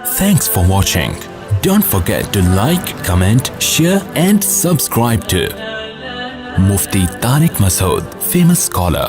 Thanks for watching. Don't forget to like, comment, share and subscribe to Mufti Tariq Masood, famous scholar.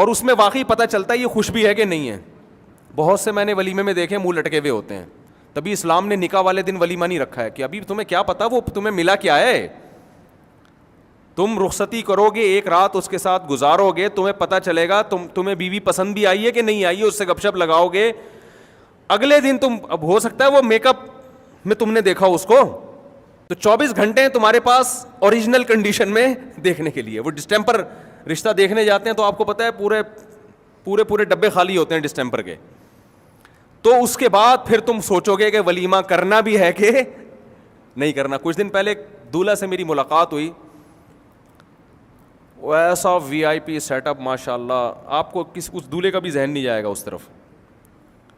اور اس میں واقعی پتہ چلتا ہے یہ خوش بھی ہے کہ نہیں ہے. بہت سے میں نے ولیمے میں دیکھے منہ لٹکے ہوئے ہوتے ہیں. تبھی اسلام نے نکاح والے دن ولیمہ نہیں رکھا ہے کہ ابھی تمہیں کیا پتا وہ تمہیں ملا کیا ہے. تم رخصتی کرو گے, ایک رات اس کے ساتھ گزارو گے, تمہیں پتہ چلے گا تمہیں بیوی پسند بھی آئی ہے کہ نہیں آئی ہے, اس سے گپ شپ لگاؤ گے. اگلے دن تم, اب ہو سکتا ہے وہ میک اپ میں تم نے دیکھا اس کو, تو 24 گھنٹے تمہارے پاس اوریجنل کنڈیشن میں دیکھنے کے لیے. وہ ڈسٹمپر رشتہ دیکھنے جاتے ہیں تو آپ کو پتہ ہے پورے ڈبے خالی ہوتے ہیں ڈسٹمپر کے. تو اس کے بعد پھر تم سوچو گے کہ ولیمہ کرنا بھی ہے کہ نہیں کرنا. کچھ دن پہلے دولہا سے میری ملاقات ہوئی, وہ ایسا وی آئی پی سیٹ اپ ماشاء اللہ, آپ کو اس دولہے کا بھی ذہن نہیں جائے گا اس طرف.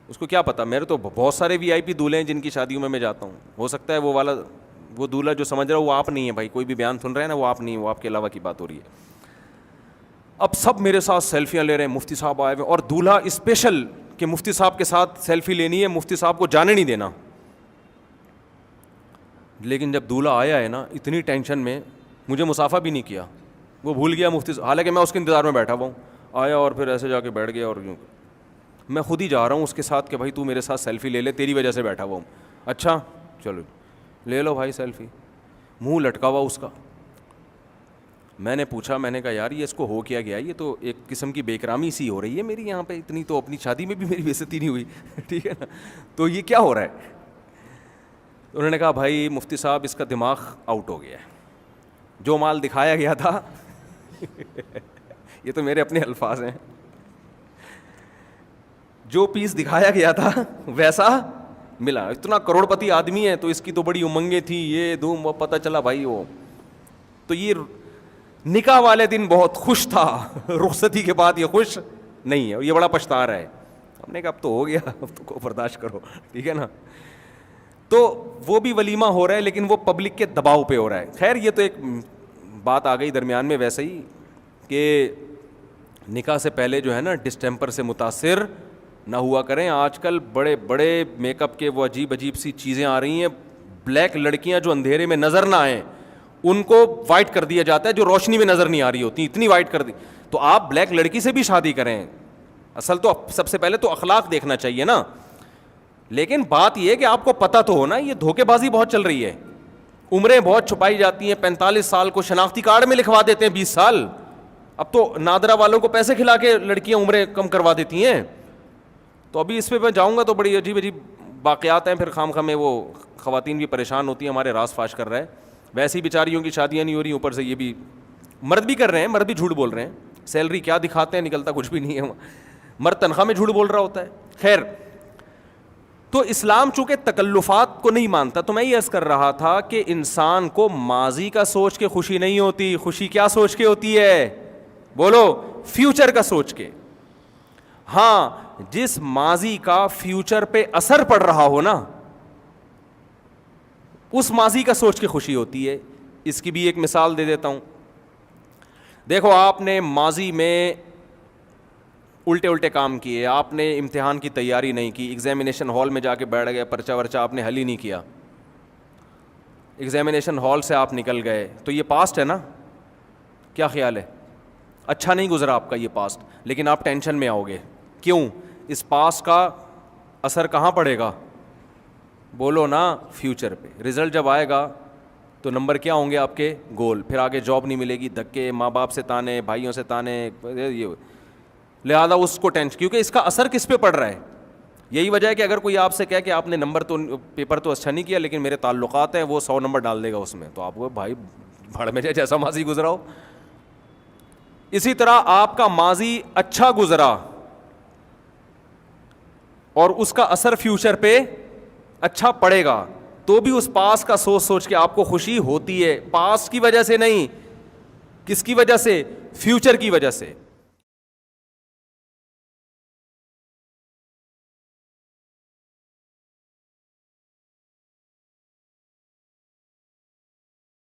اس کو کیا پتا, میرے تو بہت سارے وی آئی پی دولہے ہیں جن کی شادیوں میں جاتا ہوں. ہو سکتا ہے وہ دولہا جو سمجھ رہا ہے وہ آپ نہیں ہے بھائی, کوئی بھی بیان سن رہے ہیں نا, وہ آپ نہیں ہے, وہ آپ کے علاوہ کی بات ہو رہی ہے. اب سب میرے ساتھ سیلفیاں لے رہے ہیں, مفتی صاحب آئے ہوئے, اور دولہا اسپیشل کہ مفتی صاحب کے ساتھ سیلفی لینی ہے, مفتی صاحب کو جانے نہیں دینا. لیکن جب دولہا آیا ہے نا, اتنی ٹینشن میں مجھے مصافحہ بھی نہیں کیا, وہ بھول گیا مفتی صاحب, حالانکہ میں اس کے انتظار میں بیٹھا ہوا ہوں. آیا اور پھر ایسے جا کے بیٹھ گیا, اور میں خود ہی جا رہا ہوں اس کے ساتھ کہ بھائی تو میرے ساتھ سیلفی لے لے, تیری وجہ سے بیٹھا ہوا ہوں. اچھا چلو لے لو بھائی سیلفی. منہ لٹکا ہوا اس کا. میں نے پوچھا, میں نے کہا یار یہ اس کو ہو کیا گیا, یہ تو ایک قسم کی بے اکرامی سی ہو رہی ہے میری یہاں پہ, اتنی تو اپنی شادی میں بھی میری بے عزتی نہیں ہوئی. ٹھیک ہے نا, تو یہ کیا ہو رہا ہے؟ انہوں نے کہا بھائی مفتی صاحب اس کا دماغ آؤٹ ہو گیا ہے, جو مال دکھایا گیا تھا یہ تو میرے اپنے الفاظ ہیں, جو پیس دکھایا گیا تھا ویسا ملا. اتنا کروڑ پتی آدمی ہے تو اس کی تو بڑی امنگیں تھیں, یہ دھوم, وہ پتہ چلا بھائی وہ تو یہ نکاح والے دن بہت خوش تھا, رخصتی کے بعد یہ خوش نہیں ہے, اور یہ بڑا پچھتا رہا ہے. ہم نے کہا اب تو ہو گیا, اب تو کو برداشت کرو, ٹھیک ہے نا. تو وہ بھی ولیمہ ہو رہا ہے لیکن وہ پبلک کے دباؤ پہ ہو رہا ہے. خیر یہ تو ایک بات آ گئی درمیان میں ویسے ہی کہ نکاح سے پہلے جو ہے نا ڈسٹمپر سے متاثر نہ ہوا کریں. آج کل بڑے بڑے میک اپ کے وہ عجیب عجیب سی چیزیں آ رہی ہیں, بلیک لڑکیاں جو اندھیرے میں نظر نہ آئیں ان کو وائٹ کر دیا جاتا ہے, جو روشنی میں نظر نہیں آ رہی ہوتی اتنی وائٹ کر دی. تو آپ بلیک لڑکی سے بھی شادی کریں, اصل تو سب سے پہلے تو اخلاق دیکھنا چاہیے نا. لیکن بات یہ ہے کہ آپ کو پتہ تو ہونا یہ دھوکے بازی بہت چل رہی ہے, عمریں بہت چھپائی جاتی ہیں. 45 سال کو شناختی کارڈ میں لکھوا دیتے ہیں 20 سال. اب تو نادرا والوں کو پیسے کھلا کے لڑکیاں عمریں کم کروا دیتی ہیں. تو ابھی اس پہ میں جاؤں گا تو بڑی عجیب عجیب واقعات ہیں, پھر خام میں وہ خواتین بھی پریشان ہوتی ہیں, ہمارے راز فاش کر رہا ہے. ویسی بیچاریوں کی شادیاں نہیں ہو رہی, اوپر سے یہ بھی مرد بھی کر رہے ہیں, مرد بھی جھوٹ بول رہے ہیں. سیلری کیا دکھاتے ہیں, نکلتا کچھ بھی نہیں ہے. مرد تنخواہ میں جھوٹ بول رہا ہوتا ہے. خیر, تو اسلام چونکہ تکلفات کو نہیں مانتا, تو میں یہ عرض کر رہا تھا کہ انسان کو ماضی کا سوچ کے خوشی نہیں ہوتی. خوشی کیا سوچ کے ہوتی ہے؟ بولو, فیوچر کا سوچ کے. ہاں, جس ماضی کا فیوچر پہ اثر پڑ رہا ہو نا, اس ماضی کا سوچ کے خوشی ہوتی ہے. اس کی بھی ایک مثال دے دیتا ہوں. دیکھو, آپ نے ماضی میں الٹے کام کیے, آپ نے امتحان کی تیاری نہیں کی, ایگزامینیشن ہال میں جا کے بیٹھ گئے, پرچہ ورچہ آپ نے حل ہی نہیں کیا, ایگزامینیشن ہال سے آپ نکل گئے, تو یہ پاسٹ ہے نا. کیا خیال ہے؟ اچھا نہیں گزرا آپ کا یہ پاسٹ, لیکن آپ ٹینشن میں آؤ گے. کیوں؟ اس پاسٹ کا اثر کہاں پڑے گا؟ بولو نا, فیوچر پہ. رزلٹ جب آئے گا تو نمبر کیا ہوں گے آپ کے؟ گول. پھر آگے جاب نہیں ملے گی, دھکے, ماں باپ سے تانے, بھائیوں سے تانے, یہ لہٰذا اس کو ٹینشن, کیونکہ اس کا اثر کس پہ پڑ رہا ہے. یہی وجہ ہے کہ اگر کوئی آپ سے کہے کہ آپ نے نمبر تو پیپر تو اچھا نہیں کیا لیکن میرے تعلقات ہیں, وہ 100 نمبر ڈال دے گا اس میں, تو آپ کو بھائی بھاڑ میں جائے, جیسا ماضی گزرا ہو. اسی طرح آپ کا ماضی اچھا گزرا اور اس کا اثر فیوچر پہ اچھا پڑے گا, تو بھی اس پاس کا سوچ کے آپ کو خوشی ہوتی ہے. پاس کی وجہ سے نہیں, کس کی وجہ سے؟ فیوچر کی وجہ سے.